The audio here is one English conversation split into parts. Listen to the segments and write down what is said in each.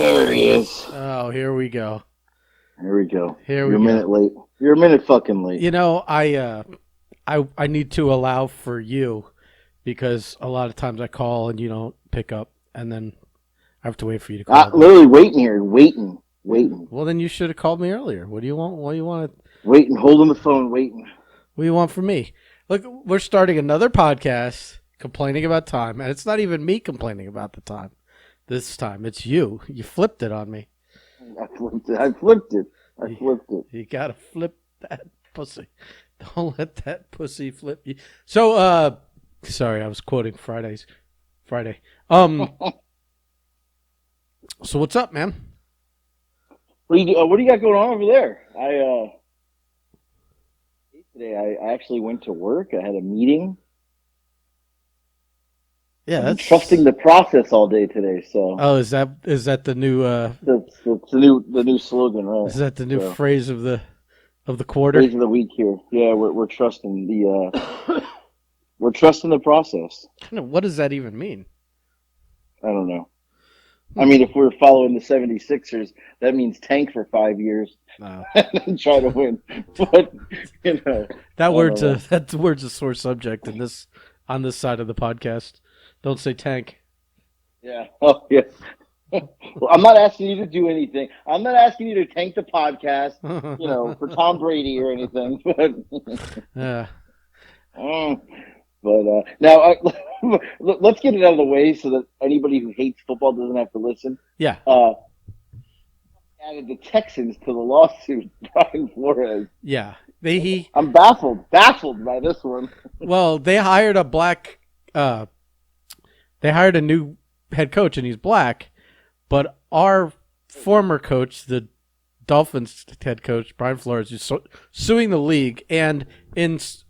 There he is. Oh, here we go. Here we go. Here You're we a go. minute late. You're a minute fucking late. You know, I need to allow for you because a lot of times I call and you don't pick up, and then I have to wait for you to call back. Literally waiting here, waiting. Well, then you should have called me earlier. What do you want? What do you want? Waiting, holding the phone, waiting. What do you want from me? Look, we're starting another podcast complaining about time, and it's not even me complaining about the time. This time, it's you. You flipped it on me. I flipped it. You gotta flip that pussy. Don't let that pussy flip you. So, sorry, I was quoting Friday. So what's up, man? What do you got going on over there? Today I actually went to work. I had a meeting. Yeah, I'm trusting the process all day today. So. Oh, is that the new? It's the new slogan, right? Is that the new phrase of the quarter? Phrase of the week here. Yeah, we're trusting we're trusting the process. What does that even mean? I don't know. I mean, if we're following the 76ers, that means tank for 5 years and then try to win. But that word's a sore subject on this side of the podcast. Don't say tank. Yeah. Oh, yeah. Well, I'm not asking you to do anything. I'm not asking you to tank the podcast, for Tom Brady or anything. But yeah. But now let's get it out of the way so that anybody who hates football doesn't have to listen. Yeah. Added the Texans to the lawsuit, Brian Flores. Yeah. I'm baffled by this one. Well, they hired a new head coach, and he's black. But our former coach, the Dolphins head coach, Brian Flores, is suing the league, and he's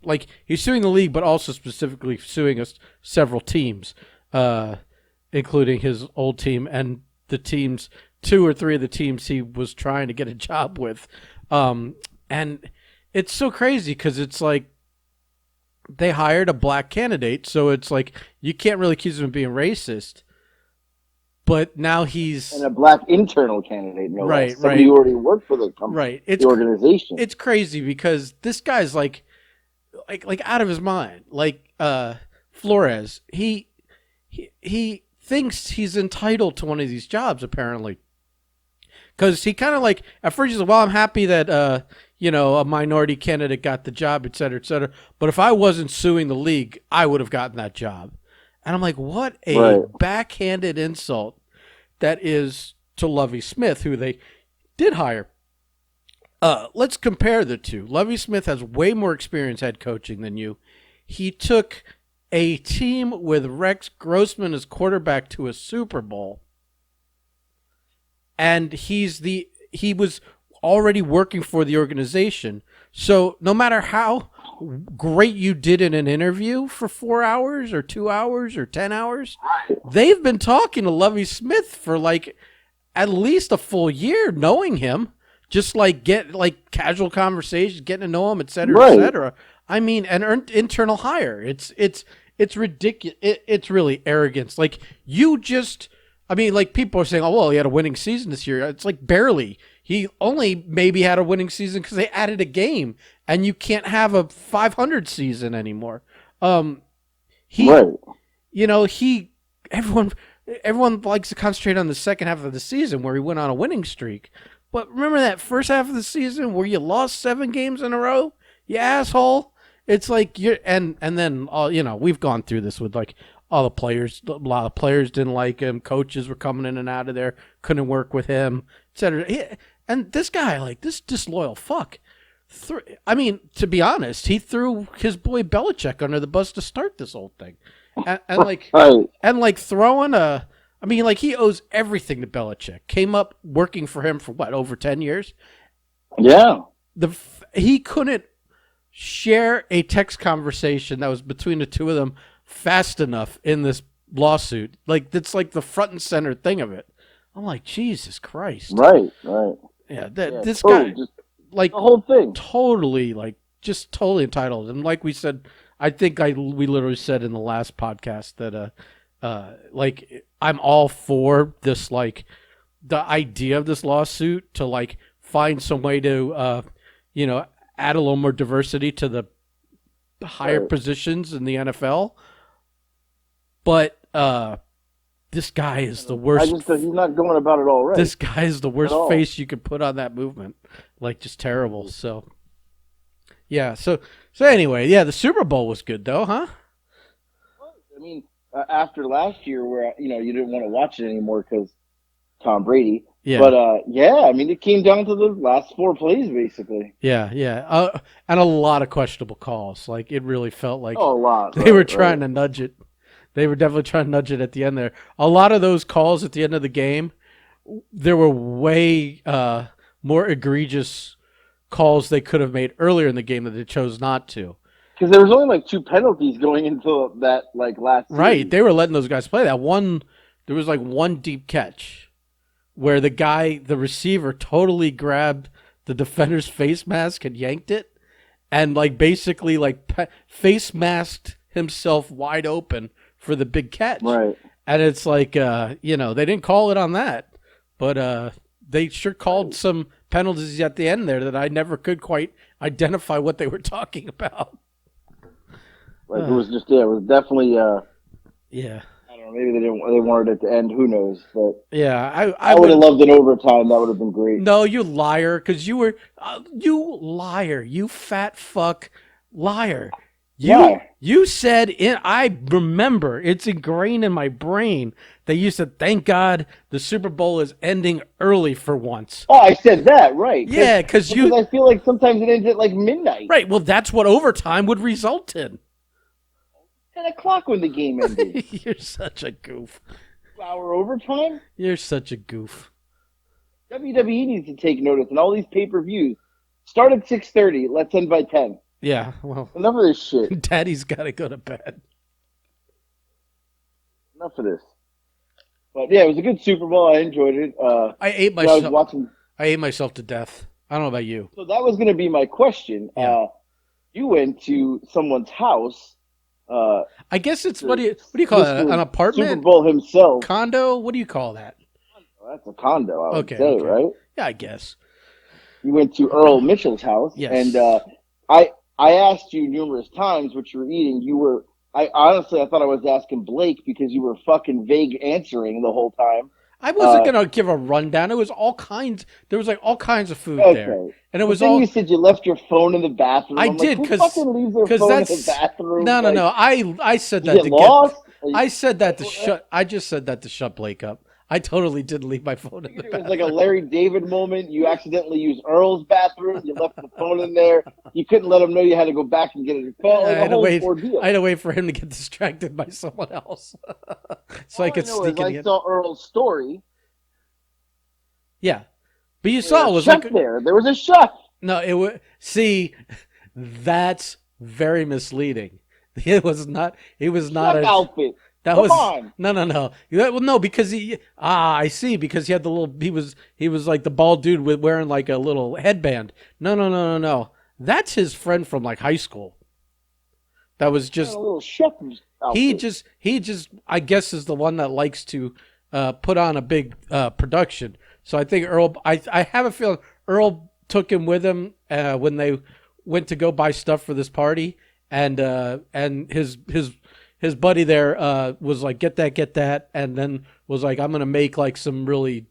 suing the league, but also specifically suing us several teams, including his old team and the teams, 2 or 3 of the teams he was trying to get a job with, and it's so crazy because it's like they hired a black candidate, so it's like you can't really accuse him of being racist. But now he's and a black internal candidate, no right, less. Somebody who already worked for the company, right. The organization. It's crazy because this guy's like out of his mind. Like Flores, he thinks he's entitled to one of these jobs apparently, because he kind of like at first he's like, well, I'm happy that a minority candidate got the job, et cetera, et cetera. But if I wasn't suing the league, I would have gotten that job. And I'm like, what a backhanded insult that is to Lovie Smith, who they did hire. Let's compare the two. Lovie Smith has way more experience head coaching than you. He took a team with Rex Grossman as quarterback to a Super Bowl. And he was already working for the organization. So no matter how great you did in an interview for 4 hours or 2 hours or 10 hours, they've been talking to Lovie Smith for like at least a full year, knowing him, just like casual conversations, getting to know him, et cetera, et cetera. I mean, an internal hire. It's ridiculous. It's really arrogance. Like people are saying, oh, well, he had a winning season this year. It's like barely. He only maybe had a winning season because they added a game, and you can't have a 500 season anymore. Everyone likes to concentrate on the second half of the season where he went on a winning streak. But remember that first half of the season where you lost 7 games in a row? You asshole. It's like and then we've gone through this with like all the players. A lot of players didn't like him. Coaches were coming in and out of there, couldn't work with him, etc. And this guy, like this disloyal fuck, to be honest, he threw his boy Belichick under the bus to start this whole thing, throwing he owes everything to Belichick. Came up working for him for over 10 years. Yeah, he couldn't share a text conversation that was between the two of them fast enough in this lawsuit. Like that's like the front and center thing of it. I'm like, Jesus Christ. Right. Yeah, this guy, like the whole thing, totally entitled. And like we said, I think we literally said in the last podcast that I'm all for this the idea of this lawsuit to like find some way to add a little more diversity to the higher positions in the NFL. But this guy is the worst. I just he's not going about it all right. This guy is the worst face you could put on that movement. Like, just terrible. So, yeah. So anyway, yeah, the Super Bowl was good, though, huh? I mean, after last year where, you didn't want to watch it anymore because Tom Brady. Yeah. But, yeah, I mean, it came down to the last 4 plays, basically. Yeah, yeah. And a lot of questionable calls. Like, it really felt like a lot. They were trying to nudge it. They were definitely trying to nudge it at the end there. A lot of those calls at the end of the game, there were way more egregious calls they could have made earlier in the game that they chose not to. Because there was only like 2 penalties going into that last season. Right, they were letting those guys play. That one, there was like one deep catch where the receiver totally grabbed the defender's face mask and yanked it, and like basically like face masked himself wide open for the big catch. Right. And it's like, they didn't call it on that, but they sure called some penalties at the end there that I never could quite identify what they were talking about. Like it was definitely, yeah. I don't know, maybe they wanted it to end, who knows, but yeah, I would have loved an overtime. That would have been great. No, you liar, because you were, you fat fuck liar. You said, I remember, it's ingrained in my brain that you said, thank God the Super Bowl is ending early for once. Oh, I said that, right. Yeah, because I feel like sometimes it ends at like midnight. Right, well, that's what overtime would result in. 10 o'clock when the game ended. You're such a goof. 2-hour overtime? You're such a goof. WWE needs to take notice, and all these pay-per-views. Start at 6:30, let's end by 10. Yeah, well. Enough of this shit. Daddy's got to go to bed. Enough of this. But yeah, it was a good Super Bowl. I enjoyed it. I ate myself. I ate myself to death. I don't know about you. So that was going to be my question. Yeah. You went to someone's house. I guess it's what do you call it? An apartment? Super Bowl himself. Condo? What do you call that? That's a condo, I would say, okay. Right? Yeah, I guess. You went to Earl Mitchell's house. Yes. And I asked you numerous times what you were eating. I thought I was asking Blake because you were fucking vague answering the whole time. I wasn't gonna give a rundown. It was all kinds. There was like all kinds of food there, and it was all. You said you left your phone in the bathroom. I did because fucking leaves their phone in the bathroom. No. I said that to lost? I said that to shut. I just said that to shut Blake up. I totally did leave my phone in the bathroom. It was like a Larry David moment. You accidentally used Earl's bathroom. You left the phone in there. You couldn't let him know you had to go back and get it. I had to wait for him to get distracted by someone else, so I could sneak in. I saw Earl's story. Yeah, but you saw it was like there. There was a chef. No, it was. See, that's very misleading. It was not. It was not an outfit. That Come was on. No. Well, no, because I see, because he had the little. He was like the bald dude with wearing like a little headband. No. That's his friend from like high school. That was just a little chef outfit. He just I guess is the one that likes to put on a big production. So I think Earl. I have a feeling Earl took him with him when they went to go buy stuff for this party, and his buddy there was like, get that, and then was like, I'm gonna make like some really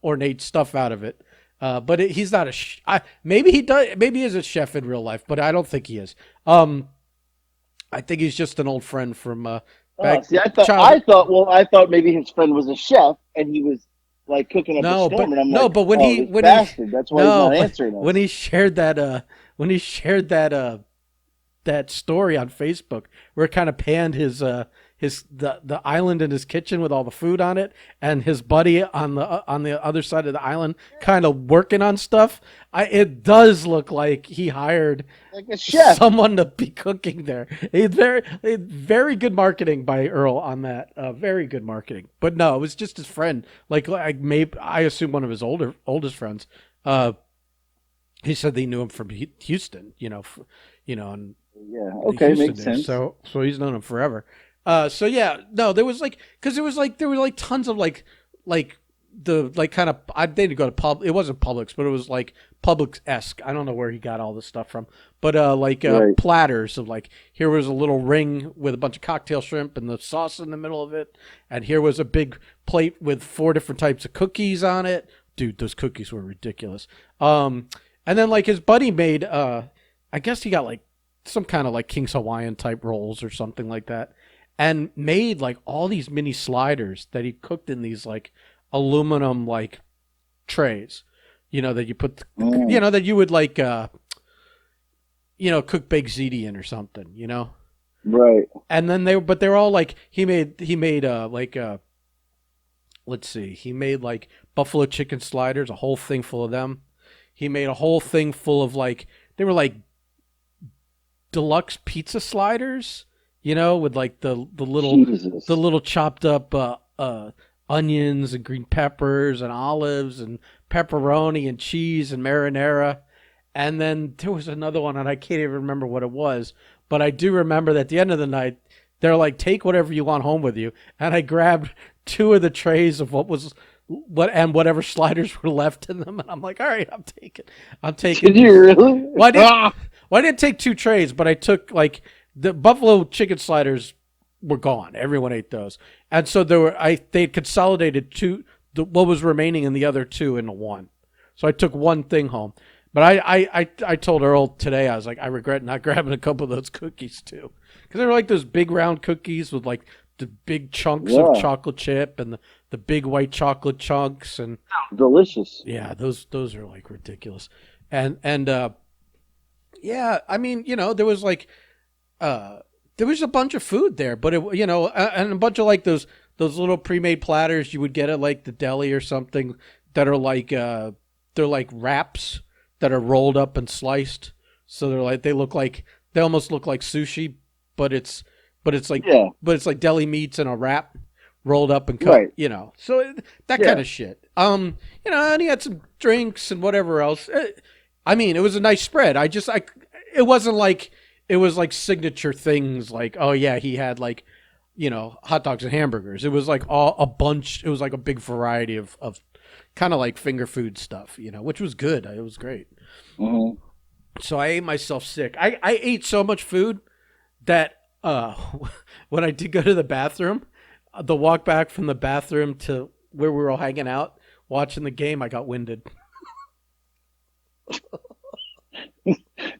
ornate stuff out of it. But he's not maybe he does. Maybe he is a chef in real life, but I don't think he is. I think he's just an old friend from. I thought maybe his friend was a chef and he was like cooking up a storm. And I'm like, but when he that's why he's not answering us. When he shared that that story on Facebook where it kind of panned the island in his kitchen with all the food on it, and his buddy on the other side of the island kind of working on stuff. It does look like he hired like a chef, someone to be cooking there. It's very good marketing by Earl on that. Very good marketing. But no, it was just his friend. Like maybe I assume one of his oldest friends. He said they knew him from Houston. And yeah, okay, makes sense. So he's known him forever. So yeah, no, there was like, because there was like, there were like tons of like the like kind of I didn't go to pub. It wasn't Publix, but it was like Publix-esque. I don't know where he got all this stuff from, but Right. platters of like here was a little ring with a bunch of cocktail shrimp and the sauce in the middle of it, and here was a big plate with 4 different types of cookies on it. Dude, those cookies were ridiculous. And then like his buddy made I guess he got like some kind of like King's Hawaiian type rolls or something like that, and made like all these mini sliders that he cooked in these like aluminum like trays, that you put, that you would like, cook baked ziti in or something, Right. And then they're all like he made let's see, he made like buffalo chicken sliders, a whole thing full of them. He made a whole thing full of like they were like deluxe pizza sliders, with like the little chopped up onions and green peppers and olives and pepperoni and cheese and marinara. And then there was another one, and I can't even remember what it was, but I do remember that at the end of the night, they're like, take whatever you want home with you. And I grabbed 2 of the trays of whatever sliders were left in them. And I'm like, all right, I'm taking. Did you really? Well, I didn't take 2 trays, but I took like the buffalo chicken sliders were gone. Everyone ate those. And so they consolidated what was remaining in the other 2 into one. So I took one thing home. But I told Earl today, I was like, I regret not grabbing a couple of those cookies too. Because they were like those big round cookies with like the big chunks of chocolate chip and the big white chocolate chunks. And delicious. Yeah, those are like ridiculous. And yeah, I mean, there was like, there was a bunch of food there, but and a bunch of like those little pre-made platters you would get at like the deli or something that are like, they're like wraps that are rolled up and sliced. So they almost look like sushi, but it's like deli meats in a wrap rolled up and cut, right. So that kind of shit. And he had some drinks and whatever else. I mean, it was a nice spread. It wasn't like, it was like signature things like, oh yeah, he had like, hot dogs and hamburgers. It was like a bunch. It was like a big variety of kind of like finger food stuff, which was good. It was great. Mm-hmm. So I ate myself sick. I ate so much food that when I did go to the bathroom, the walk back from the bathroom to where we were all hanging out watching the game, I got winded.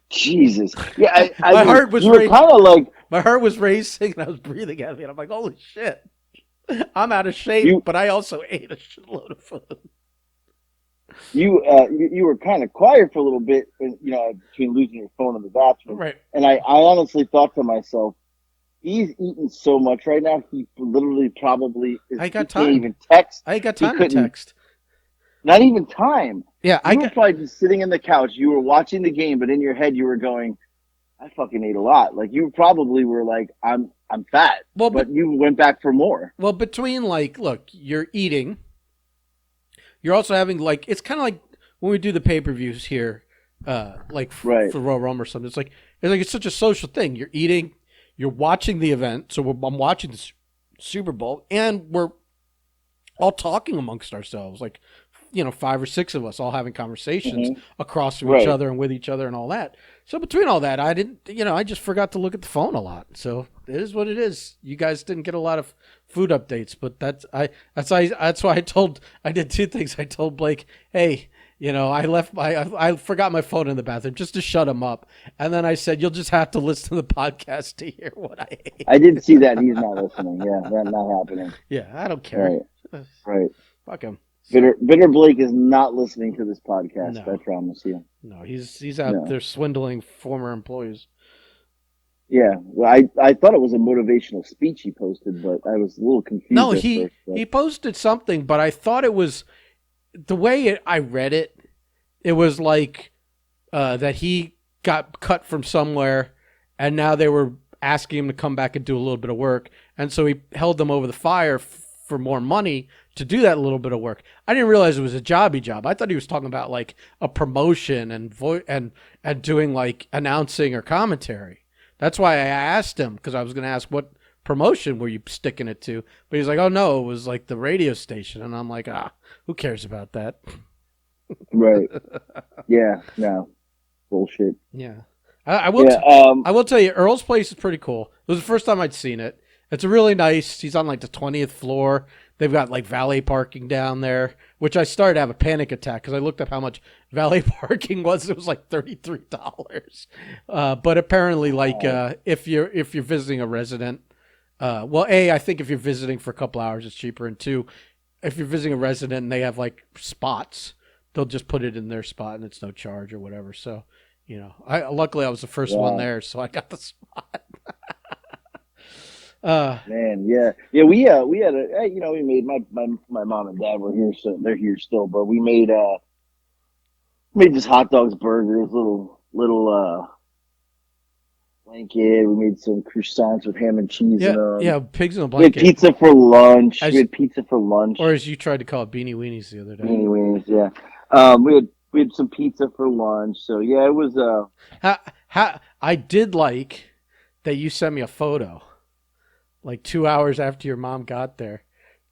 Jesus. Yeah, my heart was kind of like, my heart was racing and I was breathing heavy and I'm like, holy shit. I'm out of shape, but I also ate a shitload of food. You were kind of quiet for a little bit, between losing your phone in the bathroom. Right. And I honestly thought to myself, he's eating so much right now. He literally probably can't even text. I got time to text. Not even time. Yeah, you were probably just sitting in the couch. You were watching the game, but in your head you were going, I fucking ate a lot. Like you probably were like, I'm fat. Well, but you went back for more. Well, between like, look, you're eating. You're also having like, it's kind of like when we do the pay-per-views here, like for Royal Rumble or something. It's such a social thing. You're eating, you're watching the event. So I'm watching the Super Bowl, and we're all talking amongst ourselves, like 5 or 6 of us all having conversations across from each other and with each other and all that. So between all that, I didn't, I just forgot to look at the phone a lot. So it is what it is. You guys didn't get a lot of food updates, but that's why I did 2 things. I told Blake, hey, I forgot my phone in the bathroom just to shut him up. And then I said, you'll just have to listen to the podcast to hear what I ate. I did see that. He's not listening. Yeah, that's not happening. Yeah, I don't care. Right. Fuck him. Bitter Blake is not listening to this podcast. No. I promise you. No, he's out there swindling former employees. Yeah, well, I thought it was a motivational speech he posted, but I was a little confused. No, he posted something, but I thought it was the way I read it. It was like that he got cut from somewhere, and now they were asking him to come back and do a little bit of work, and so he held them over the fire for more money to do that little bit of work. I didn't realize it was a jobby job. I thought he was talking about like a promotion and doing like announcing or commentary. That's why I asked him, because I was going to ask what promotion were you sticking it to? But he's like, oh no, it was like the radio station. And I'm like, who cares about that? Right. Yeah. No. Bullshit. Yeah. I will. Yeah. I will tell you, Earl's Place is pretty cool. It was the first time I'd seen it. It's a really nice. He's on like the 20th floor. They've got like valet parking down there, which I started to have a panic attack because I looked up how much valet parking was. It was like $33. But apparently, like if you're visiting a resident, well, I think if you're visiting for a couple hours, it's cheaper, and two, if you're visiting a resident and they have like spots, they'll just put it in their spot and it's no charge or whatever. So. You know, luckily I was the first one there, so I got the spot. Man, yeah. We had we made my mom and dad were here, so they're here still, but we made just hot dogs, burgers, little blanket. We made some croissants with ham and cheese in them. Yeah, pigs in a blanket. We had pizza for lunch. Or as you tried to call it, beanie weenies the other day. Beanie weenies, yeah. We had some pizza for lunch, so yeah, it was. I did like that you sent me a photo, like 2 hours after your mom got there,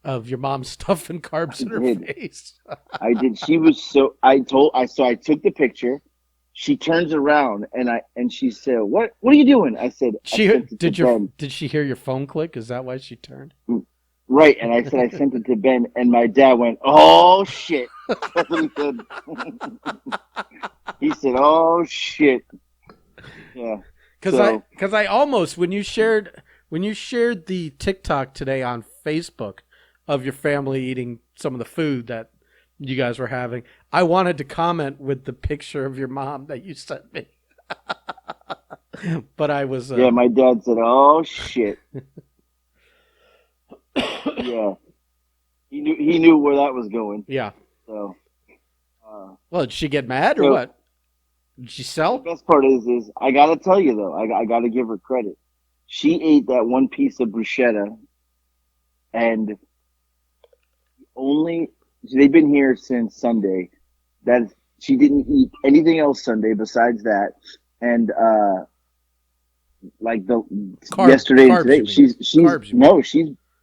of your mom stuffing carbs in her face. I did. She was so. I took the picture. She turns around and she said, "What are you doing?" I said, Did she hear your phone click? Is that why she turned? Right, and I said I sent it to Ben, and my dad went, "Oh shit!" That's what he said. He said, "Oh shit!" Yeah, because I almost when you shared the TikTok today on Facebook of your family eating some of the food that you guys were having, I wanted to comment with the picture of your mom that you sent me, but I was yeah. My dad said, "Oh shit." Yeah, he knew where that was going. Yeah. So, well, did she get mad or what? Did she sell? The best part is I gotta tell you though, I gotta give her credit. She ate that one piece of bruschetta, and they've been here since Sunday. She didn't eat anything else Sunday besides that, and like yesterday and today,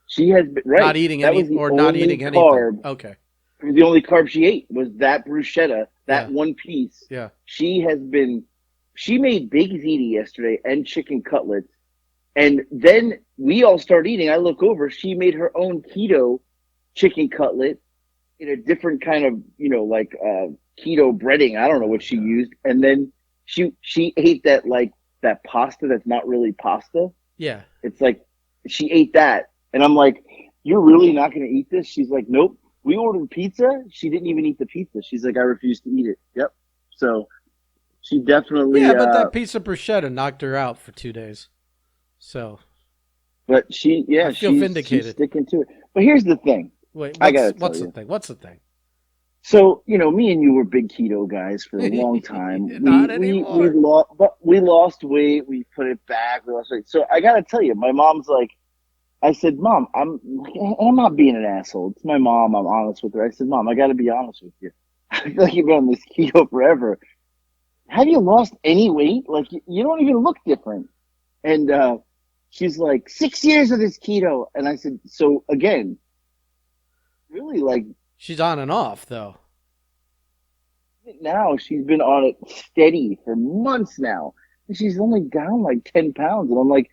she has been right. Not eating any anything. Okay. The only carb she ate was that bruschetta, one piece. Yeah. She made bacon ziti yesterday and chicken cutlets. And then we all start eating. I look over, she made her own keto chicken cutlet in a different kind of, keto breading. I don't know what she used. And then she ate that pasta that's not really pasta. Yeah. It's like she ate that. And I'm like, "You're really not going to eat this?" She's like, "Nope." We ordered pizza. She didn't even eat the pizza. She's like, "I refuse to eat it." Yep. So she definitely. Yeah, but that piece of bruschetta knocked her out for 2 days. So. But I feel vindicated. She's sticking to it. But here's the thing. Wait, what's the thing? What's the thing? So, me and you were big keto guys for a long time. Not anymore. We lost weight. We put it back. We lost weight. So I got to tell you, my mom's like, I said, "Mom, I'm not being an asshole. It's my mom. I'm honest with her." I said, "Mom, I got to be honest with you. I feel like you've been on this keto forever. Have you lost any weight? Like, you don't even look different." And she's like, 6 years of this keto. And I said, so again, really like. She's on and off, though. Now she's been on it steady for months now. And she's only down like 10 pounds. And I'm like,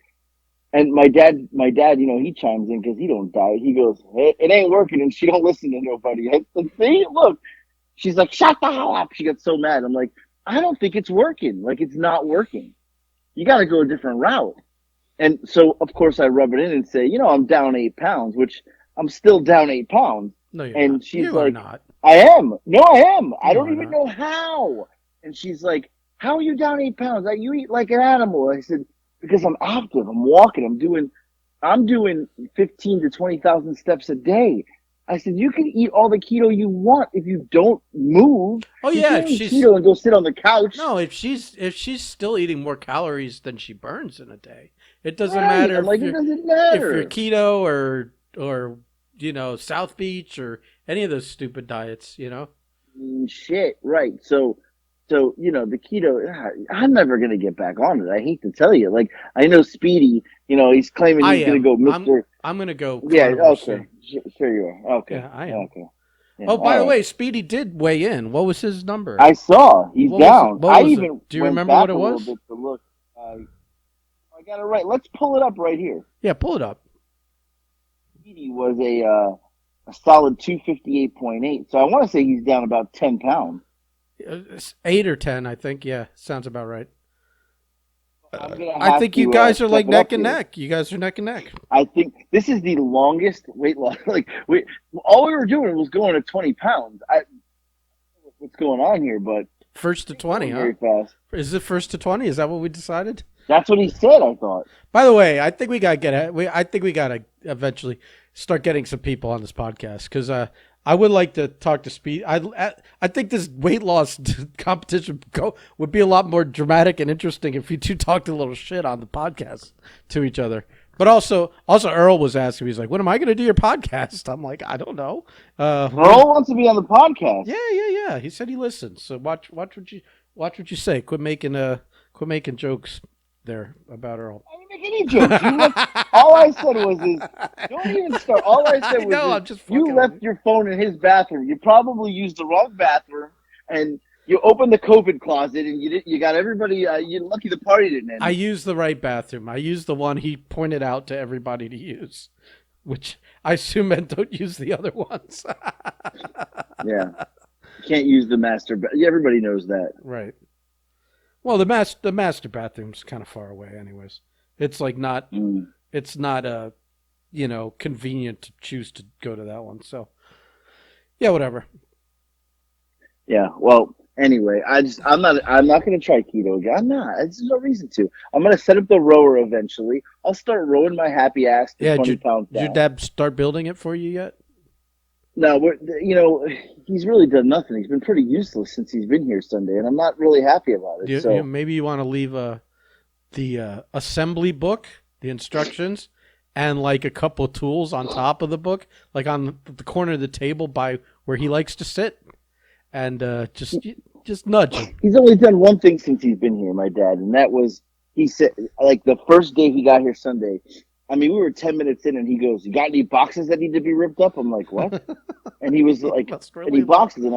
and my dad, he chimes in because he don't diet. He goes, "Hey, it ain't working," and she don't listen to nobody. I said, "See, look." She's like, "Shut the hell up." She got so mad. I'm like, "I don't think it's working. Like, it's not working. You got to go a different route." And so, of course, I rub it in and say, "I'm down 8 pounds," which I'm still down 8 pounds. No, you're and not. She's you like, are not. "I am. No, I am. I don't even know how." And she's like, "How are you down 8 pounds? You eat like an animal." I said, "Because I'm active. I'm walking. I'm doing 15 to 20,000 steps a day." I said, "You can eat all the keto you want if you don't move." Oh yeah, if she's keto and go sit on the couch. No, if she's still eating more calories than she burns in a day, it doesn't matter. Like, it doesn't matter if you're keto or South Beach or any of those stupid diets. Shit, right? So So, the keto, I'm never going to get back on it. I hate to tell you. Like, I know Speedy, he's claiming I he's going to am. go Mr. I'm gonna go Yeah, carnivore okay. soon. Sure you are. Okay. Yeah, I am. Okay. Yeah, Oh, by all the right. way, Speedy did weigh in. What was his number? I saw he's What was it? down. What I was it? even Do you went remember what back it a little was? bit to look. I got it right. Let's pull it up right here. Yeah, pull it up. Speedy was a solid 258.8. So I want to say he's down about 10 pounds. It's 8 or 10, I think. Yeah, sounds about right. I'm going to I have think you to guys are step like it up neck and here. neck. You guys are neck and neck. I think this is the longest weight loss. Like all we were doing was going to 20 pounds. I don't know what's going on here, but First to it's 20, going huh? very fast. Is it first to 20? Is that what we decided? That's what he said. I thought. By the way, I think we gotta I think we gotta eventually start getting some people on this podcast because I would like to talk to Speed. I think this weight loss competition would be a lot more dramatic and interesting if you two talked a little shit on the podcast to each other. But also Earl was asking me, he's like, "When am I going to do your podcast?" I'm like, "I don't know." Earl wants to be on the podcast. Yeah. He said he listens. So watch what you say. Quit making jokes there about Earl. I didn't make any jokes. All I said was, don't even start. All I said I was, know. I'm just you fucking with left you. your phone in his bathroom. You probably used the wrong bathroom, and you opened the COVID closet, and you got everybody. You're lucky the party didn't I end. used the right bathroom. I used the one he pointed out to everybody to use, which I assume meant don't use the other ones. Yeah, you can't use the master. Everybody knows that. Right. Well, the master bathroom's kind of far away, anyways. It's like not. Mm. It's not convenient to choose to go to that one. So yeah, whatever. Yeah. Well, anyway, I'm not going to try keto again. I'm not. There's no reason to. I'm going to set up the rower eventually. I'll start rowing my happy ass to Yeah, 20 pounds did your down. dad start building it for you yet? No, he's really done nothing. He's been pretty useless since he's been here Sunday, and I'm not really happy about it. So Maybe you want to leave the assembly book, the instructions, and like a couple of tools on top of the book, like on the corner of the table by where he likes to sit, and just nudge him. he's only done one thing since he's been here, my dad, and that was he said like the first day he got here Sunday. I mean, we were 10 minutes in, and he goes, "You got any boxes that need to be ripped up?" I'm like, "What?" And he was like, Must "Any really boxes?" And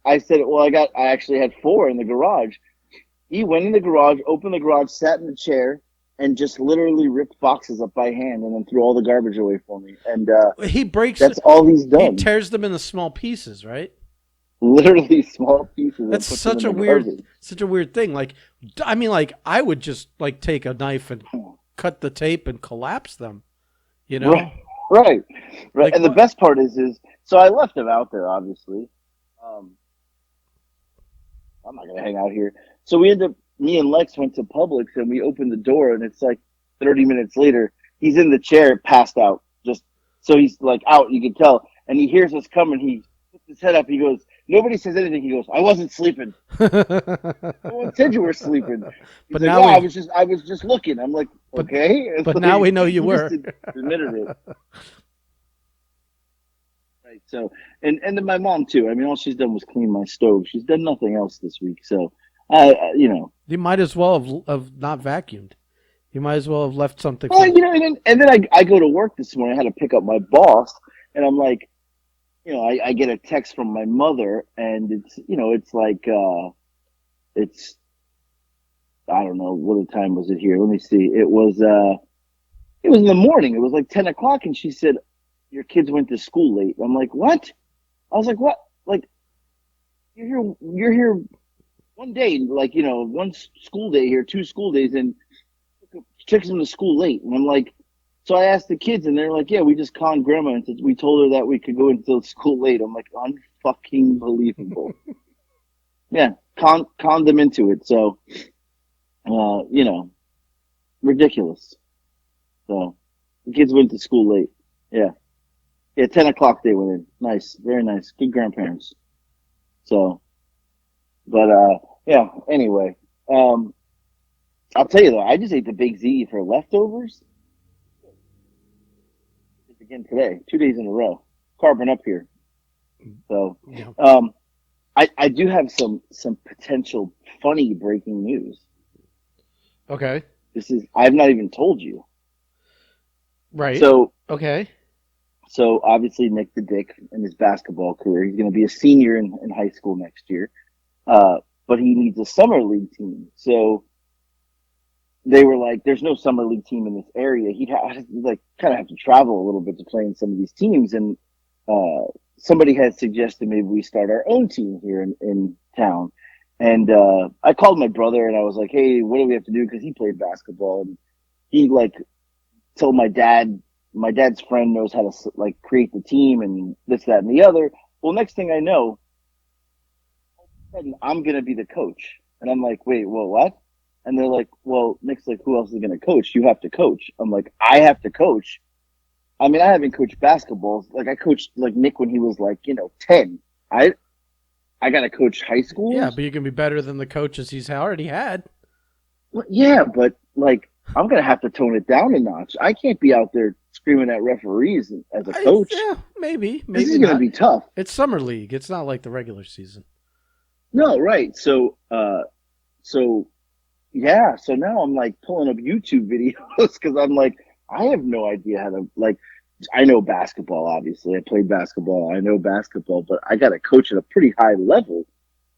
I said, "Well, I actually had 4 in the garage." He went in the garage, opened the garage, sat in the chair, and just literally ripped boxes up by hand, and then threw all the garbage away for me. And he breaks. that's all he's He done. tears them into small pieces, right? Literally small pieces and That's puts them such in a the garbage. weird thing. Like, I mean, like I would just like take a knife and cut the tape and collapse them. You know, Right, right, right. like And the what? best part is so I left him out there. Obviously, um, I'm not gonna hang out here. So me and Lex went to Publix and we opened the door, and it's like 30 minutes later, he's in the chair, passed out. Just so he's like out, you can tell, and he hears us coming. He puts his head up. He goes, nobody says anything. He goes, I wasn't sleeping. No one said you were sleeping. He's But like, now yeah, we, I was just looking. I'm like, but okay. And but so now we know you he just were. admitted it. Right. So, and then my mom too. I mean, all she's done was clean my stove. She's done nothing else this week. So, You might as well have not vacuumed. You might as well have left something well, from. and then I go to work this morning. I had to pick up my boss, and I'm like, I get a text from my mother, and it's like, it's, I don't know, what time was it here? Let me see. It was in the morning. It was like 10 o'clock, and she said, your kids went to school late. I'm like, what? I was like, what? Like, you're here one day, like, one school day here, 2 school days, and takes them to school late. And I'm like, so I asked the kids, and they're like, yeah, we just conned grandma and said we told her that we could go until school late. I'm like, unfucking believable. Yeah, conned them into it. So, ridiculous. So the kids went to school late. Yeah. Yeah, 10 o'clock they went in. Nice. Very nice. Good grandparents. So, but, yeah, anyway. I'll tell you though, I just ate the Big Z for leftovers again today, 2 days in a row. Carbon up here. So, Yeah. I I do have some potential funny breaking news. Okay. I've not even told you. Right. So Okay. so obviously Nick the Dick in his basketball career, he's going to be a senior in high school next year. Uh, but he needs a summer league team. So they were like, "There's no summer league team in this area." He'd like kind of have to travel a little bit to play in some of these teams. And uh, somebody had suggested maybe we start our own team here in town. And I called my brother and I was like, "Hey, what do we have to do?" Because he played basketball and he like told my dad. My dad's friend knows how to like create the team and this, that, and the other. Well, next thing I know, I'm gonna be the coach, and I'm like, "Wait, well, what?" And they're like, "Well, Nick's like, who else is gonna coach? You have to coach." I'm like, "I have to coach." I mean, I haven't coached basketball. Like I coached like Nick when he was like 10. I I gotta coach high Yeah, schoolers. but you can be better than the coaches he's already had. Well, yeah, but like I'm gonna have to tone it down a notch. I can't be out there screaming at referees as a coach. Yeah, maybe, This maybe is gonna not. be tough. It's summer league. It's not like the regular season. No, right. So yeah. So now I'm like pulling up YouTube videos because I'm like, I have no idea how to like. I know basketball, obviously. I played basketball. I know basketball, but I got to coach at a pretty high level.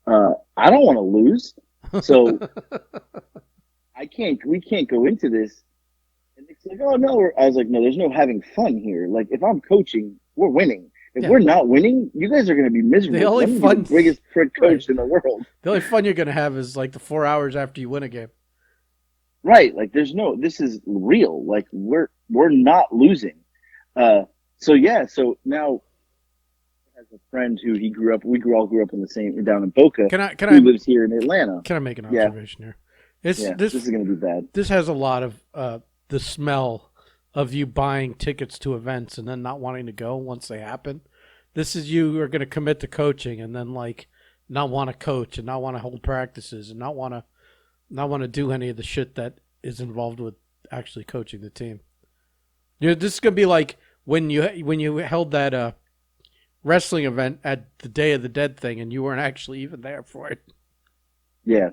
I don't want to lose, so I can't. We can't go into this. And it's like, oh no. I was like, no. There's no having fun here. Like if I'm coaching, we're winning. If Yeah. we're not winning, you guys are going to be The miserable. only I'm going to be fun, the biggest prick right? coach in the world. The only fun you're gonna have is like the 4 hours after you win a game. Right. Like there's no. This is real. Like we're not losing. Uh. So yeah. So now has a friend who he grew up. All grew up in the same down in Boca, Can I can who I lives here in Atlanta. can I make an Yeah, observation here? It's yeah. This is gonna be bad. this has a lot of the smell of you buying tickets to events and then not wanting to go once they happen. This is you are going to commit to coaching and then like not want to coach and not want to hold practices and not want to do any of the shit that is involved with actually coaching the team. You know, this is going to be like when you held that wrestling event at the Day of the Dead thing and you weren't actually even there for it. Yeah,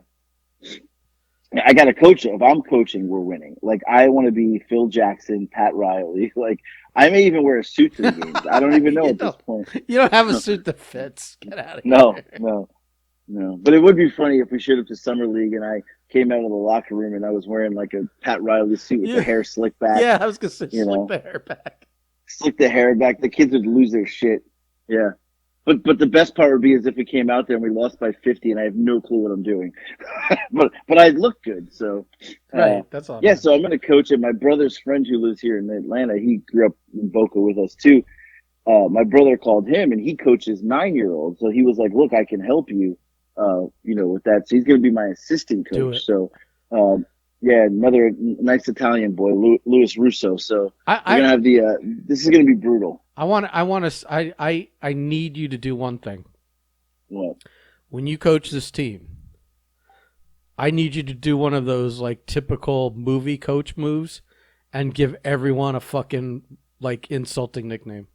I got to coach. If I'm coaching, we're winning. Like I want to be Phil Jackson, Pat Riley. Like I may even wear a suit to the games. I don't even know you at this don't point. you don't have a suit that fits. Get out of No, here. no, no. But it would be funny if we showed up to summer league and I came out of the locker room and I was wearing like a Pat Riley suit with the Yeah, hair slicked back. yeah. I was gonna say You slick know, the hair back. slick the hair back. The kids would lose their shit. Yeah. But the best part would be is if we came out there and we lost by 50 and I have no clue what I'm doing. but I look good. So uh, Right, that's all that yeah, so matters. I'm gonna coach it. My brother's friend who lives here in Atlanta, he grew up in Boca with us too. My brother called him and he coaches 9-year-olds. So he was like, look, I can help you with that. So he's gonna be my assistant Do coach. it. So yeah, another nice Italian boy, Louis Russo. So we're I gonna have this is gonna be brutal. I need you to do one thing. What? When you coach this team, I need you to do one of those like typical movie coach moves and give everyone a fucking like insulting nickname.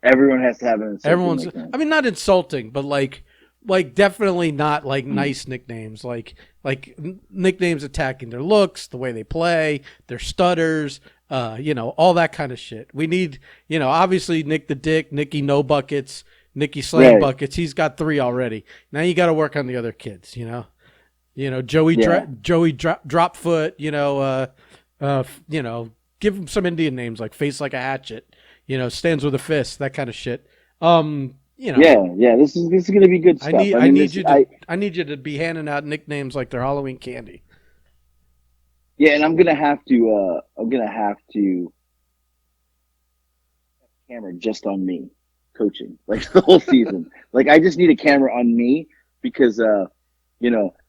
Everyone has to have an insulting Everyone's nickname. I mean not insulting, but like definitely not like nice nicknames, like nicknames attacking their looks, the way they play, their stutters, all that kind of shit. We need, obviously Nick the Dick, Nicky No Buckets, Nicky Slam Right. Buckets. He's got 3 already. Now you got to work on the other kids. Joey Yeah. Drop Foot. Give him some Indian names like Face Like a Hatchet. Stands with a fist, that kind of shit. You know, Yeah. Yeah. This is gonna be good stuff. I I mean, need you to I need you to be handing out nicknames like they're Halloween candy. yeah, and I'm gonna have to camera just on me coaching like the whole season. Like I just need a camera on me because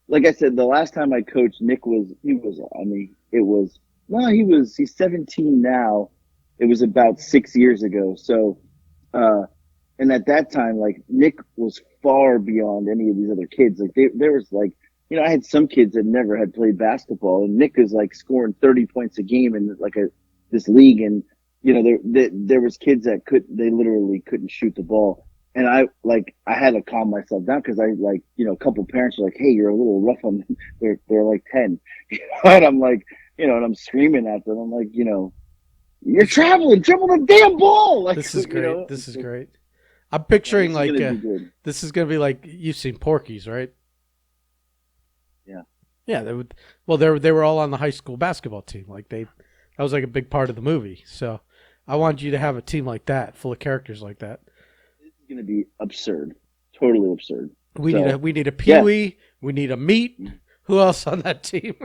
like I said, the last time I coached Nick I mean, it was no, he's 17 now. It was about 6 years ago. So uh and at that time, like Nick was far beyond any of these other kids. Like there was like, I had some kids that never had played basketball, and Nick was like scoring 30 points a game in like this league, and there was kids that they literally couldn't shoot the ball, and I had to calm myself down because I like, a couple parents are like, "Hey, you're a little rough on them." They're like 10, and I'm like, and I'm screaming at them. I'm like, you're traveling, dribble the damn ball. Like, This is great. This is great. I'm picturing this is like gonna be good. this is gonna be like you've seen Porky's, right? Yeah. Yeah, they would. Well, they were all on the high school basketball team. Like that was like a big part of the movie. So I wanted you to have a team like that, full of characters like that. This is gonna be absurd, totally absurd. We So, need a yeah. Pee-wee. We need a Meat. Who else on that team?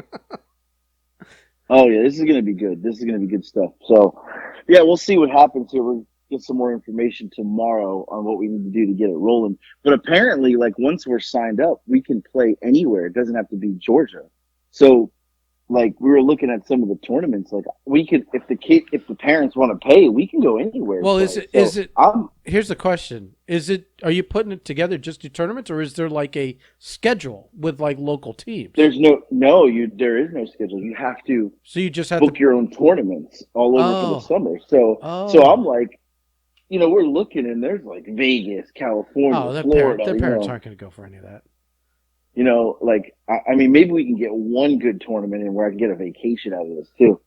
Oh yeah, this is gonna be good. This is gonna be good stuff. So, yeah, we'll see what happens here. We'll get some more information tomorrow on what we need to do to get it rolling. But apparently, like once we're signed up, we can play anywhere. It doesn't have to be Georgia. So, like we were looking at some of the tournaments, like we could, if the parents want to pay, we can go anywhere. Well, and play. So here's the question. Are you putting it together just to tournaments, or is there like a schedule with like local teams? there is no schedule. You have to So you just have book to. your own tournaments all over for the summer. So Oh. I'm like, we're looking and there's like Vegas, California, Oh, Florida. their parents aren't going to go for any of that. Like I mean, maybe we can get one good tournament in where I can get a vacation out of this too.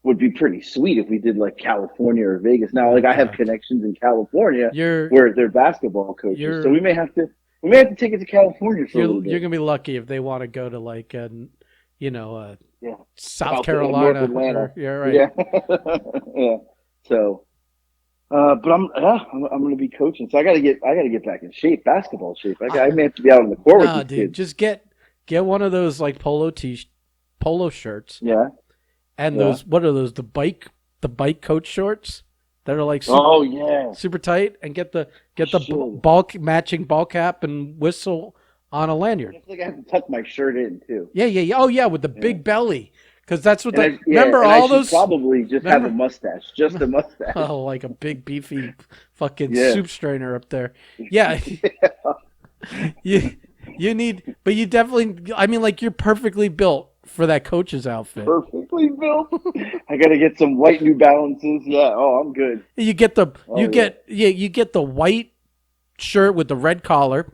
Would be pretty sweet if we did like California or Vegas. Now, like I have connections in California where they're basketball coaches, so we may have to take it to California for a little bit. You're gonna be lucky if they want to go to like South Carolina. North Atlanta. Yeah, right. Yeah, yeah. So. But I'm going to be coaching, so I got to get back in shape, basketball shape. I may have to be out on the court with these dude, kids. just get one of those like polo shirts. Yeah. And those, what are those? The bike coach shorts that are like super tight, and get the matching ball cap and whistle on a lanyard. I feel like I have to tuck my shirt in too. Yeah. Oh yeah, with the big belly. Because that's what remember all those. Probably just have a mustache, just a mustache. Oh, like a big beefy fucking soup strainer up there. Yeah, you need, but you definitely. I mean, like you're perfectly built for that coach's outfit. Perfectly built. I got to get some white New Balances. Yeah. Oh, I'm good. You get the white shirt with the red collar.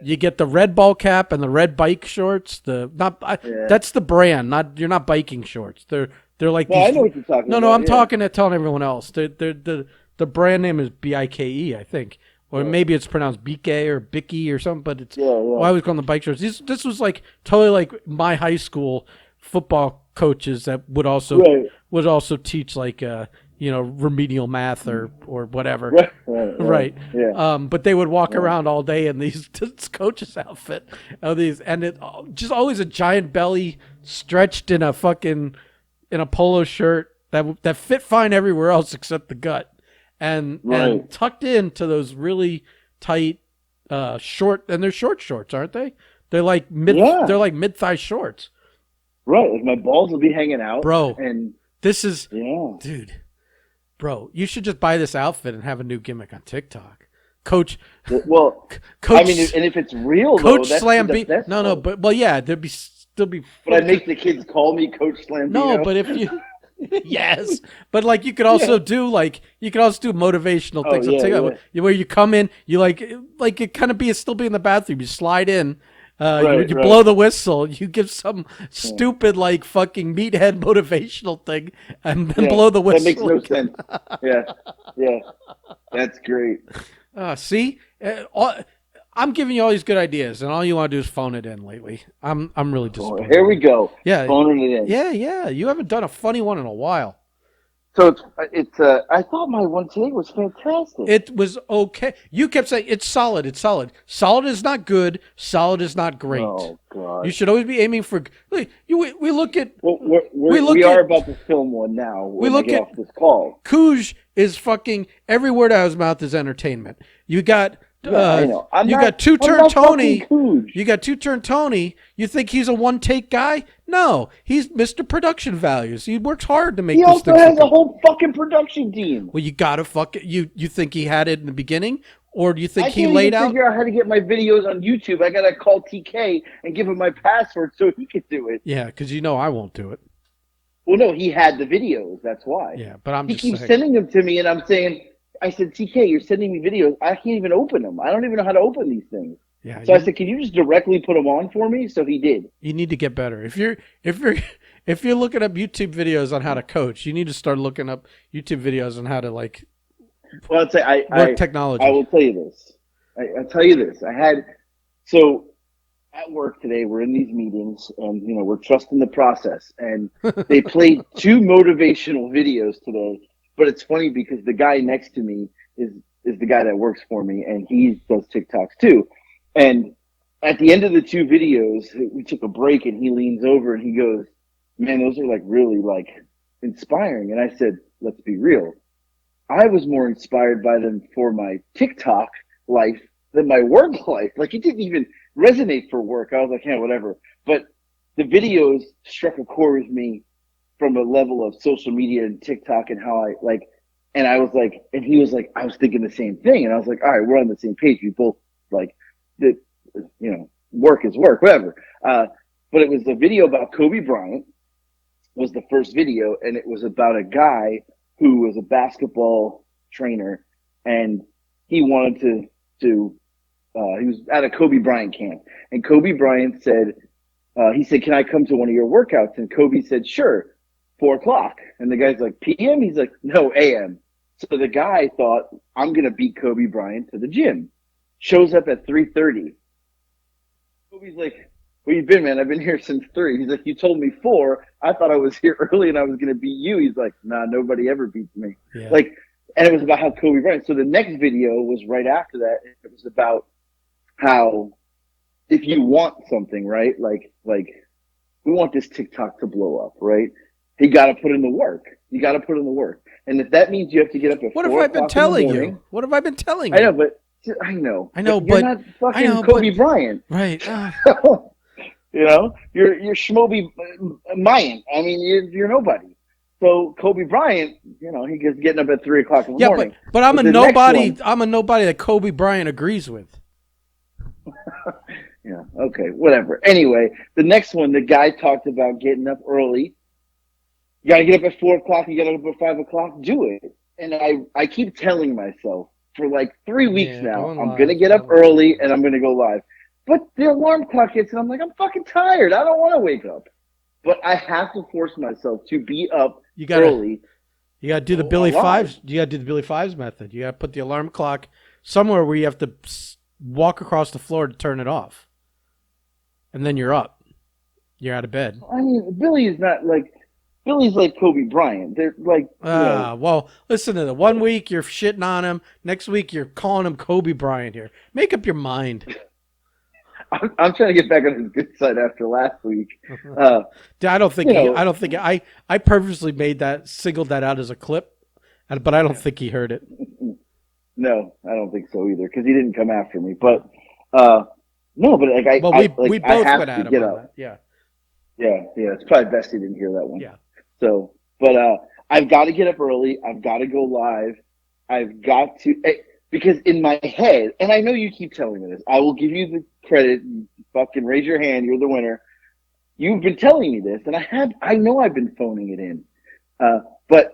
You get the red ball cap and the red bike shorts. That's the brand. You're not biking shorts. They're like. I know what you're talking about. No, I'm talking at telling everyone else. The brand name is BIKE, I think, or maybe it's pronounced BK or Bicky or something. But it's. Well, I always call them the bike shorts. This was like totally like my high school football coaches that would also teach like remedial math or whatever. Right. Yeah. But they would walk around all day in this coach's outfit. And it just always a giant belly stretched in a polo shirt that fit fine everywhere else except the gut. And tucked into those really tight short, and they're short shorts, aren't they? They're like mid-thigh shorts. Right. Like my balls will be hanging out. Bro. And this is dude. Bro, you should just buy this outfit and have a new gimmick on TikTok. Coach. Well, Coach, I mean, and if it's real, Coach that's Slambino. No, but there'd still be. But I make the kids call me Coach Slambino. No, but if you, yes, but like you could also do motivational things on TikTok where you come in, you like it kind of still be in the bathroom. You slide in. You blow the whistle. You give some stupid like fucking meathead motivational thing, and then blow the whistle. That makes no sense. Yeah, that's great. See, I'm giving you all these good ideas, and all you want to do is phone it in lately. I'm really disappointed. Here we go. Yeah, phoning it in. Yeah. You haven't done a funny one in a while. So it's I thought my one today was fantastic. It was okay. You kept saying it's solid. It's solid. Solid is not good. Solid is not great. Oh God! You should always be aiming for. We look at. Well, we are about to film one now. We look at off this call. Cooge is fucking every word out of his mouth is entertainment. You got. I know. got two-turn Tony. You got two-turn Tony. You think he's a one-take guy? No, he's Mr. Production Values. He works hard to make. He also has a whole fucking production team. Well, you gotta You think he had it in the beginning, or do you think he laid out? I can't figure out how to get my videos on YouTube. I gotta call TK and give him my password so he can do it. Yeah, because I won't do it. Well, no, he had the videos. That's why. Yeah, but he keeps sending them to me, and I'm saying. I said, TK, you're sending me videos. I can't even open them. I don't even know how to open these things. Yeah, So I said, can you just directly put them on for me? So he did. you need to get better. If you're if you're looking up YouTube videos on how to coach, you need to start looking up YouTube videos on how to like Well, I'll say work I technology. will tell you this. I'll tell you this. So at work today, we're in these meetings and, we're trusting the process. And they played two motivational videos today. But it's funny because the guy next to me is the guy that works for me and he does TikToks too. And at the end of the two videos, we took a break and he leans over and he goes, man, those are like really like inspiring. And I said, let's be real. I was more inspired by them for my TikTok life than my work life. Like it didn't even resonate for work. I was like, yeah, whatever. But the videos struck a chord with me from a level of social media and TikTok and how I like, and I was like, and he was like, I was thinking the same thing. And I was like, all right, we're on the same page. We both like the, work is work, whatever. But it was a video about Kobe Bryant was the first video. And it was about a guy who was a basketball trainer and he wanted he was at a Kobe Bryant camp and Kobe Bryant said, he said, can I come to one of your workouts? And Kobe said, sure, 4 o'clock. And the guy's like, PM? He's like, no, AM. So the guy thought, I'm going to beat Kobe Bryant to the gym. Shows up at 3:30. Kobe's like, where you been, man? I've been here since 3. He's like, you told me 4. I thought I was here early and I was going to beat you. He's like, nah, nobody ever beats me. Yeah. Like, and it was about how Kobe Bryant. So the next video was right after that. It was about how if you want something, right? Like we want this TikTok to blow up, right? You got to put in the work. You got to put in the work. And if that means you have to get up at What have 4 I been o'clock in the telling morning, you? What have I been telling I you? know, but I know, you're but not fucking I know, Kobe but Bryant. right. You're Schmoby Mayan. I mean, you're nobody. So Kobe Bryant, he gets getting up at 3 o'clock in the Yeah, morning. but I'm a the next nobody. one- I'm a nobody that Kobe Bryant agrees with. Yeah. Okay. Whatever. Anyway, the next one, the guy talked about getting up early. You got to get up at 4 o'clock. You got to get up at 5 o'clock. Do it. And I keep telling myself for like 3 weeks Yeah, now, going I'm live, going to get up going early live. and I'm going to go live. But the alarm clock hits and I'm like, I'm fucking tired. I don't want to wake up. But I have to force myself to be up early. You gotta do the Billy Fives. You gotta do the Billy Fives method. You gotta put the alarm clock somewhere where you have to walk across the floor to turn it off, and then you're up. You're out of bed. I mean, Billy's like Kobe Bryant. They're like, well, listen to that. 1 week you're shitting on him. Next week you're calling him Kobe Bryant. Here, make up your mind. I'm trying to get back on his good side after last week. I don't think I purposely singled that out as a clip, but I don't think he heard it. No, I don't think so either because he didn't come after me. But no, but we both went at him on that. Yeah. Yeah. It's probably best he didn't hear that one. Yeah. So, but I've got to get up early. I've got to go live. I've got to because in my head, and I know you keep telling me this. I will give you the credit. Fucking raise your hand. You're the winner. You've been telling me this, and I know I've been phoning it in. But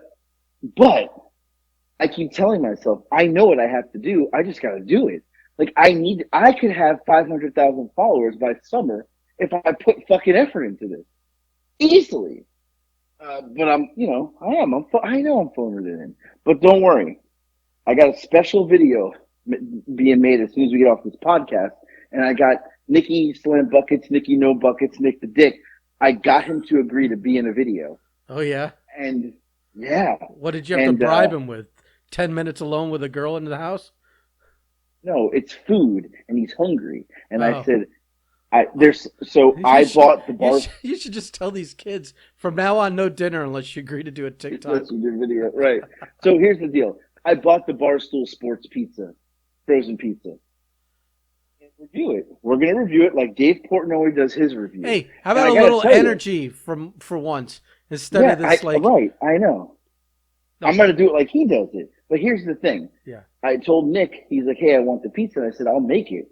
I keep telling myself, I know what I have to do. I just got to do it. Like I could have 500,000 followers by summer if I put fucking effort into this easily. But I know I'm phoning it in. But don't worry. I got a special video being made as soon as we get off this podcast. And I got Nicky Slam Buckets, Nicky No Buckets, Nick the Dick. I got him to agree to be in a video. Oh, yeah? And, yeah. What did you have to bribe him with? 10 minutes alone with a girl in the house? No, it's food, and he's hungry. And I said, I bought the bar. You should just tell these kids, from now on, no dinner unless you agree to do a TikTok. Unless you do video, right. So here's the deal. I bought the Barstool Sports pizza, frozen pizza. Review it. We're going to review it like Dave Portnoy does his review. Hey, how about a little energy for once instead of this Right, I know. I'm going to do it like he does it. But here's the thing. Yeah. I told Nick, he's like, hey, I want the pizza. And I said, I'll make it.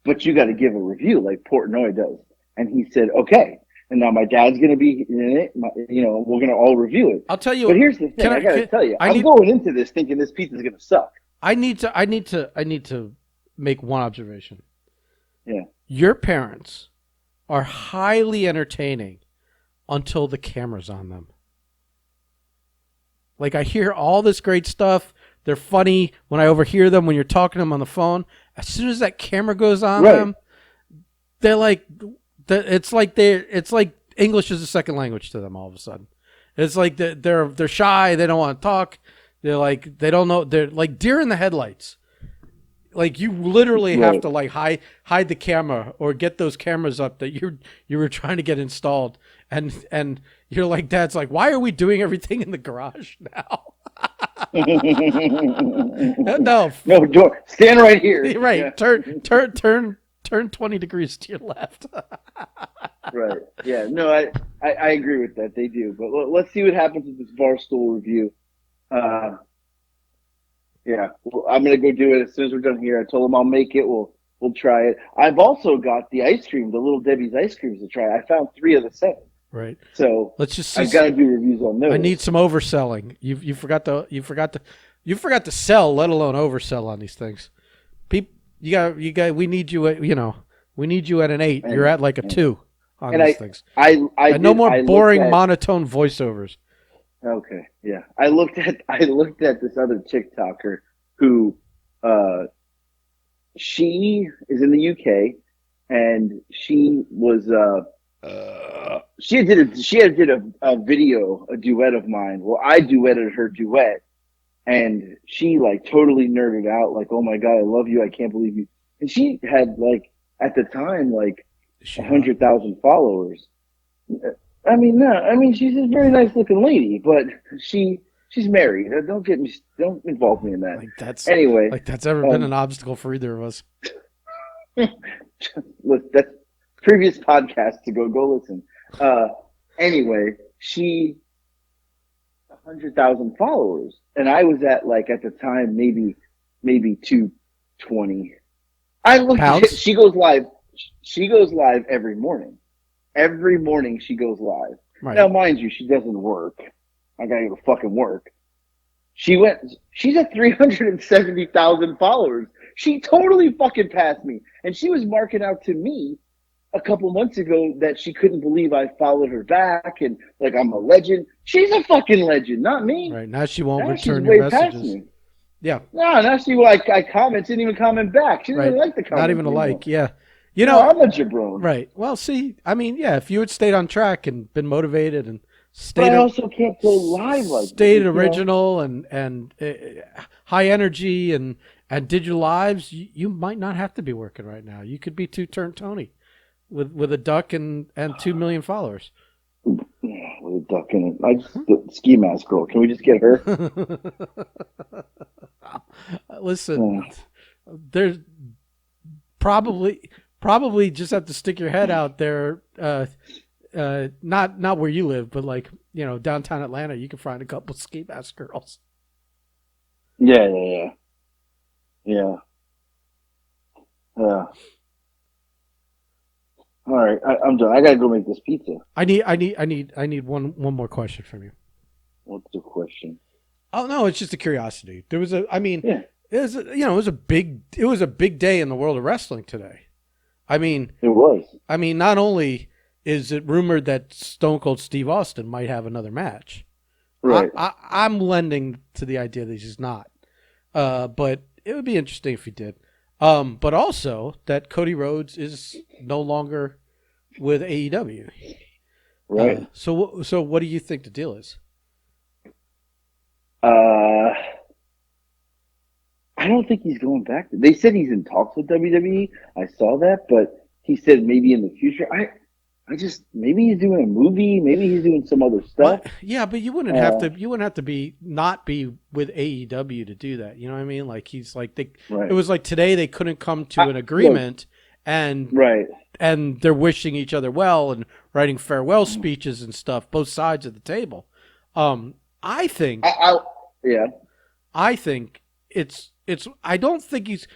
But you got to give a review like Portnoy does. And he said, okay. and now my dad's going to be in it. We're going to all review it. I'll tell you. But here's the thing: I got to tell you, I'm going into this thinking this pizza's going to suck. I need to make one observation. Yeah. Your parents are highly entertaining until the camera's on them. Like, I hear all this great stuff. They're funny when I overhear them when you're talking to them on the phone. As soon as that camera goes on them, they're like, it's like English is a second language to them all of a sudden. It's like they're shy. They don't want to talk. They're like, they don't know. They're like deer in the headlights. Like, you literally have to like hide the camera or get those cameras up that you were trying to get installed. And you're like, Dad's like, why are we doing everything in the garage now? No, door. Stand right here. Right. Yeah. Turn 20 degrees to your left. Right. Yeah. No, I agree with that. They do. But let's see what happens with this Barstool review. Yeah. Well, I'm gonna go do it as soon as we're done here. I told them I'll make it. We'll try it. I've also got the ice cream, the Little Debbie's ice creams to try. I found 3 of the 7. Right. So let's just see. I've got to do reviews on those. I need some overselling. You forgot to sell, let alone oversell on these things. You got. We need you at we need you at an 8. You're at like a 2 on these things. No more boring monotone voiceovers. Okay, yeah. I looked at this other TikToker who, she is in the UK, and she was she had did a video, a duet of mine. Well, I duetted her duet, and she like totally nerded out, like, oh my God, I love you, I can't believe you. And she had like at the time like 100,000 followers. I mean, she's a very nice looking lady, but she's married. Don't involve me in that. That's ever been an obstacle for either of us. Look, that's previous podcast to go listen. Anyway, she 100,000 followers, and I was at like at the time maybe 220. I looked at it. She goes live. She goes live every morning. Every morning she goes live. Right. Now, mind you, she doesn't work. I gotta go to fucking work. She's at 370,000 followers. She totally fucking passed me. And she was marking out to me a couple months ago that she couldn't believe I followed her back and like I'm a legend. She's a fucking legend, not me. Right. Now she won't return your messages. Yeah. No, now she I comment, didn't even comment back. She didn't even like the comment. Not even a like, yeah. I'm a jabron. Right. Well, see, I mean, yeah, if you had stayed on track and been motivated and stayed, but I also can't go live like stayed original and high energy and did your lives, you might not have to be working right now. You could be two-turn Tony with a duck and 2 million followers. Yeah, with a duck and the ski mask girl. Can we just get her? Listen, there's probably just have to stick your head out there. Not where you live, but like, downtown Atlanta, you can find a couple ski mask girls. Yeah. All right, I'm done. I gotta go make this pizza. I need one more question from you. What's the question? Oh no, it's just a curiosity. It was a big day in the world of wrestling today. I mean, it was. I mean, not only is it rumored that Stone Cold Steve Austin might have another match, right? I'm lending to the idea that he's not, but it would be interesting if he did. But also that Cody Rhodes is no longer with AEW. Right. So what do you think the deal is? I don't think he's going back. They said he's in talks with WWE. I saw that, but he said maybe in the future. Maybe he's doing a movie. Maybe he's doing some other stuff. Well, yeah, but you wouldn't have to. You wouldn't have to be with AEW to do that. You know what I mean? Like he's like It was like today they couldn't come to an agreement, and they're wishing each other well and writing farewell speeches and stuff. Both sides of the table. I think. I think it's. I don't think he's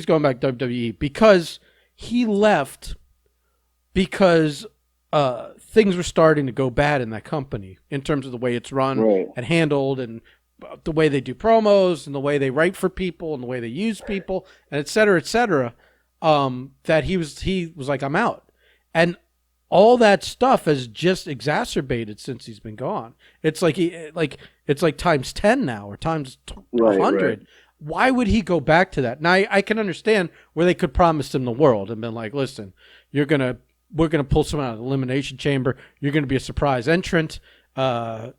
going back to WWE because he left. Because things were starting to go bad in that company in terms of the way it's run Right. and handled, and the way they do promos and the way they write for people and the way they use people, and et cetera, et cetera. That he was like, I'm out. And all that stuff has just exacerbated since he's been gone. It's like it's like times 10 now, or times 100. Right. Why would he go back to that? Now I can understand where they could promise him the world and been like, listen, we're gonna pull someone out of the elimination chamber. You're gonna be a surprise entrant. You're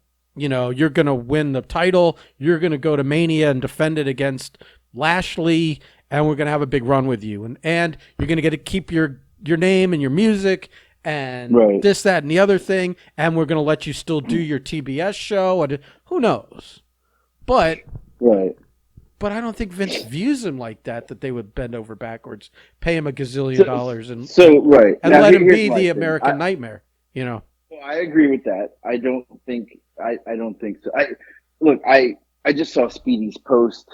gonna win the title. You're gonna go to Mania and defend it against Lashley, and we're gonna have a big run with you. And you're gonna get to keep your name and your music and Right. this, that, and the other thing. And we're gonna let you still do your TBS show. And who knows? But Right. I don't think Vince views him like that. That they would bend over backwards, pay him $1 gazillion dollars, and Right. and Now, let him here's be my the thing. American Nightmare. Well, I agree with that. I don't think so. I just saw Speedy's post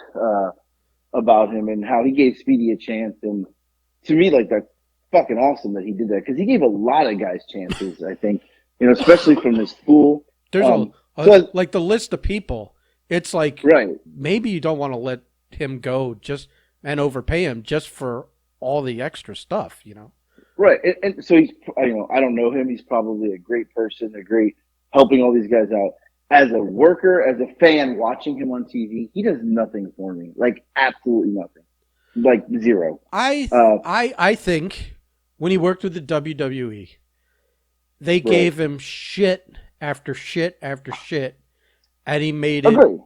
about him and how he gave Speedy a chance, and to me, like, that's fucking awesome that he did that, because he gave a lot of guys chances. I think, especially from this school. There's like the list of people. It's like, Right. maybe you don't want to let him go just and overpay him just for all the extra stuff, Right. And so he's, I don't know him. He's probably a great person, a great helping all these guys out. As a worker, as a fan watching him on TV, he does nothing for me. Like, absolutely nothing. Like, zero. I think when he worked with the WWE, they gave him shit after shit after shit, and he made it. Agreed.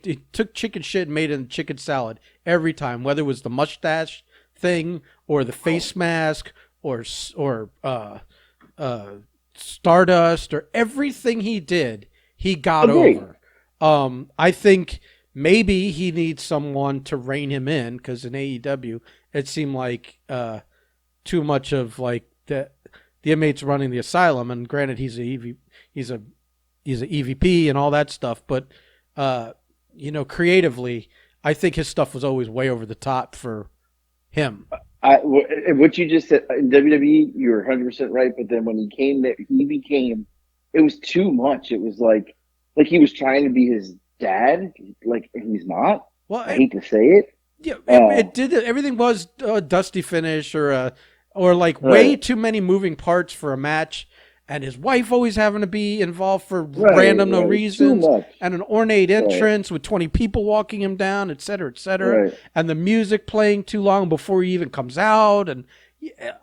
He took chicken shit and made it in chicken salad every time, whether it was the mustache thing or the face mask or Stardust, or everything he did, he got Agreed. over. I think maybe he needs someone to rein him in, because in AEW it seemed like too much of like the inmates running the asylum. And granted, he's a EVP and all that stuff, but creatively, I think his stuff was always way over the top for him. What you just said in WWE, you're 100% right. But then when he came there, it was too much. It was like he was trying to be his dad, like, and he's not. Well, I hate to say it. Yeah, it did. Everything was a dusty finish, or like way too many moving parts for a match, and his wife always having to be involved for random no reasons, and an ornate entrance with 20 people walking him down, et cetera, and the music playing too long before he even comes out, and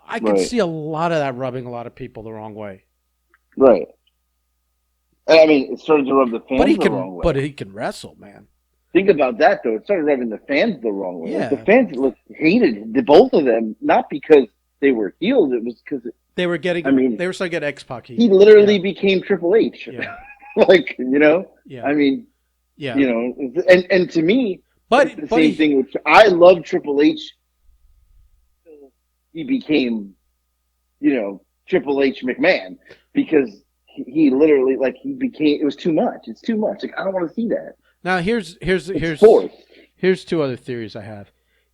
I can see a lot of that rubbing a lot of people the wrong way. Right. I mean, it started to rub the fans the wrong way. But he can wrestle, man. Think about that, though. It started rubbing the fans the wrong way. Yeah. Like, the fans hated both of them, not because they were heels. It was because they were getting. They were starting to get X-Pac. He literally became Triple H. Yeah. Yeah. I mean, yeah. And to me, but it's the same thing. Which I love Triple H. He became, Triple H McMahon, because he literally, like, it was too much. It's too much. Like, I don't want to see that. Now here's two other theories I have.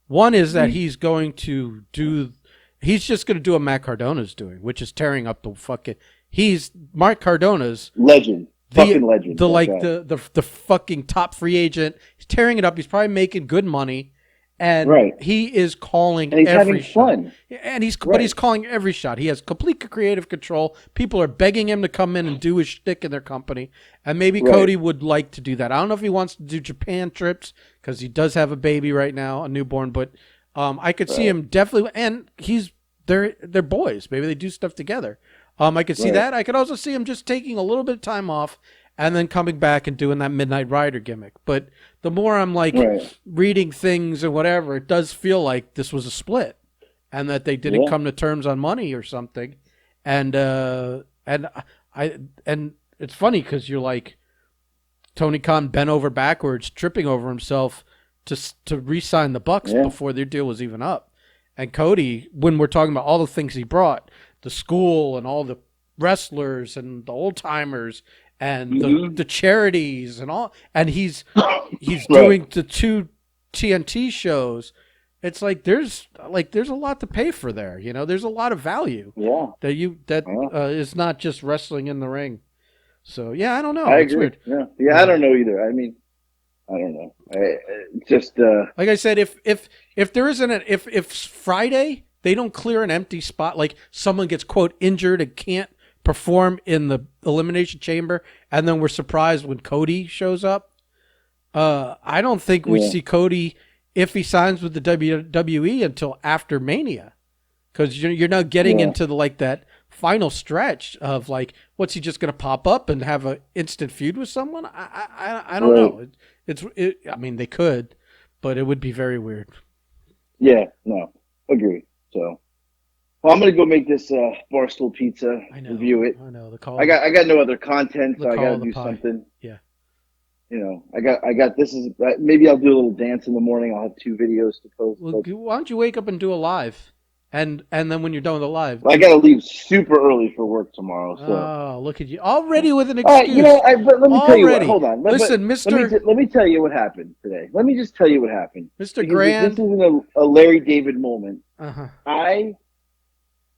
One is that he's going to do. He's just going to do what Matt Cardona's doing, which is tearing up the fucking. He's Mark Cardona's legend, fucking legend. The fucking top free agent. He's tearing it up. He's probably making good money, and he is calling. And he's every having shot. fun. And but he's calling every shot. He has complete creative control. People are begging him to come in and do his shtick in their company, and maybe Cody would like to do that. I don't know if he wants to do Japan trips, because he does have a baby right now, a newborn, but. I could see him definitely, and they're boys. Maybe they do stuff together. I could see that. I could also see him just taking a little bit of time off and then coming back and doing that Midnight Rider gimmick. But the more I'm reading things and whatever, it does feel like this was a split, and that they didn't come to terms on money or something. And it's funny, because you're like, Tony Khan bent over backwards, tripping over himself to re-sign the Bucks before their deal was even up. And Cody, when we're talking about all the things he brought, the school and all the wrestlers and the old timers and the charities and all, and he's doing the 2 TNT shows it's like there's a lot to pay for there. You know, there's a lot of value Yeah, that yeah. is not just wrestling in the ring. So yeah, I don't I know. It's agree. weird. Yeah, yeah. I Yeah. don't know either. I mean, I don't know. Just Like I said, if there isn't if Friday they don't clear an empty spot, like someone gets quote injured and can't perform in the elimination chamber, and then we're surprised when Cody shows up. I don't think we yeah, see Cody if he signs with the WWE until after Mania, because you're now getting yeah. into like that final stretch of like, what's he just going to pop up and have an instant feud with someone? I don't Right. know. I mean, they could, but it would be very weird. Yeah. No. Agree. So, well, I'm gonna go make this barstool pizza. I know. Review it. I know. I got no other content, The so I call got to of the do pie. something. Yeah. You know, I got this is maybe I'll do a little dance in the morning. I'll have 2 videos to post, Well, but why don't you wake up and do a live, and then when you're done with the live, I got to leave super early for work tomorrow. So, oh, look at you already with an you know, excuse. but let me tell you what. Already. Hold on, Listen, Mister let me tell you what happened today. Let me just tell you what happened Mister because this Grand. isn't a Larry David moment. Uh huh.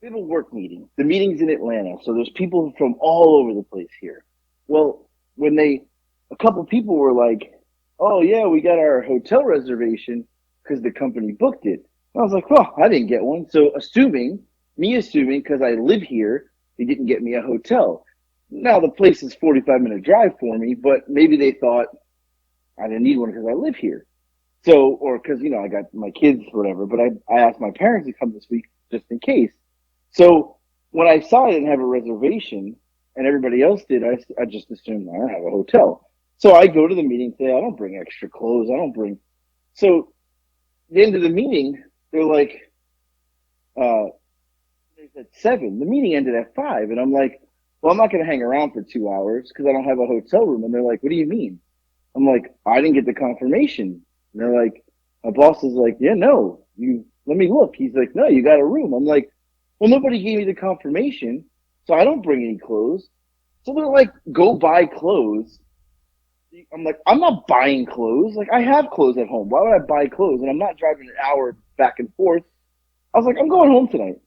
We have a work meeting. The meeting's in Atlanta, so there's people from all over the place here. Well, a couple people were like, "Oh yeah, we got our hotel reservation because the company booked it." I was like, "Well, I didn't get one." So assuming because I live here, they didn't get me a hotel. Now the place is 45-minute drive for me, but maybe they thought I didn't need one because I live here. So, or because I got my kids or whatever. But I asked my parents to come this week just in case. So when I saw I didn't have a reservation and everybody else did, I just assumed I don't have a hotel. So I go to the meeting, say I don't bring extra clothes. I don't bring. So at the end of the meeting, they're like, uh, "It's at 7." The meeting ended at 5, and I'm like, "Well, I'm not going to hang around for 2 hours because I don't have a hotel room." And they're like, "What do you mean?" I'm like, "I didn't get the confirmation." And they're like, my boss is like, "Yeah, no, you let me look." He's like, "No, you got a room." I'm like, "Well, nobody gave me the confirmation, so I don't bring any clothes." So they're like, "Go buy clothes." I'm like, "I'm not buying clothes. Like, I have clothes at home. Why would I buy clothes?" And I'm not driving an hour back and forth. I was like, "I'm going home tonight."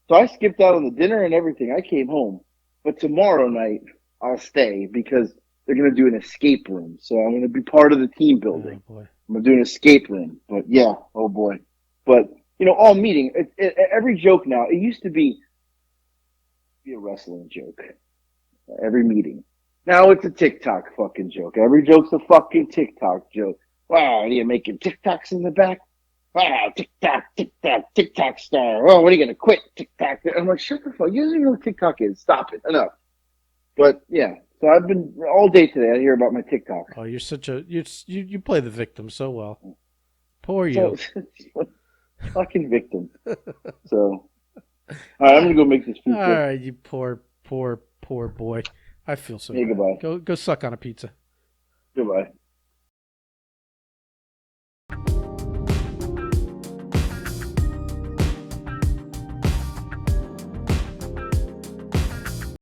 So I skipped out on the dinner and everything. I came home. But tomorrow night, I'll stay because they're going to do an escape room. So I'm going to be part of the team Oh building. boy. I'm going to do an escape room. But yeah, oh boy. But, all meeting, every joke now, it used to be a wrestling joke. Every meeting. Now it's a TikTok fucking joke. Every joke's a fucking TikTok joke. Wow, are you making TikToks in the back? Wow, TikTok, TikTok, TikTok star. Oh, when are you gonna quit TikTok? I'm like, shut the fuck. You don't even know what TikTok is. Stop it. Enough. But yeah, so I've been all day today. I hear about my TikTok. Oh, you're such a you play the victim so well. Poor So you. fucking victim. So all right, I'm gonna go make this All pizza. right, you poor boy. I feel so Hey, bad. goodbye. Go suck on a pizza. Goodbye.